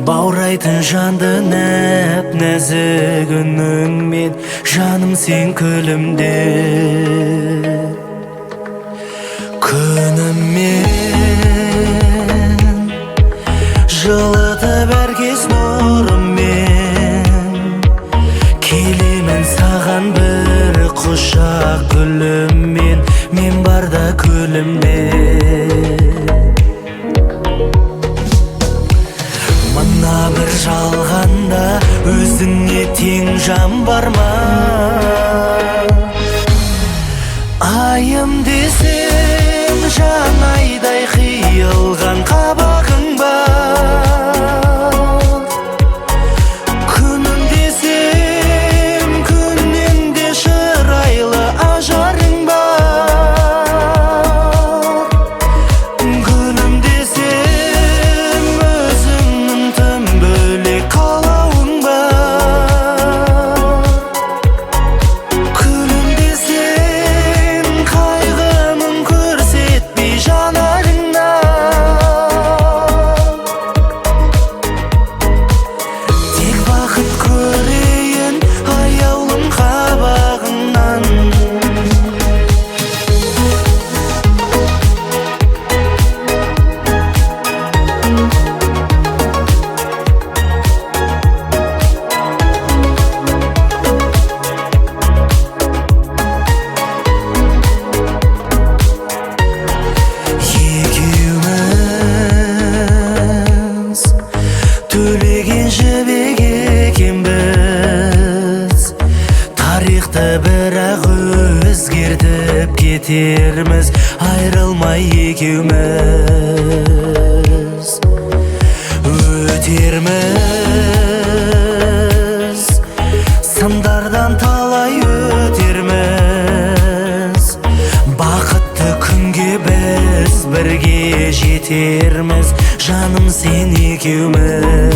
баурайтын жанды нәп-нәзік үніңмен, жаным сен күлімде. Күніммен жылытып әр кез нұрыммен, келемін саған бір құшақ гүліммен, мен барда күлімде. Мына бір жалғанда өзіңе тең жан бар ма? Айым десем жан айдай қиылған қабағың бар. Күнім десем күннен де шырайлы ажарың бар. Гүлім десем өзіңнің тым бөлек қалауың бар. Күлім десем қайғымын көрсетпей жанарыңнан. Тек бақыт көрейін аяулым қабағыңнан. Екеуміз төлеген жібек екенбіз, тарихты бірақ өзгертіп кетерміз, айрылмай екеуміз өтерміз, сындардан талай өтерміз, бақытты күнге біз бірге жетерміз, жаным сен екеуміз.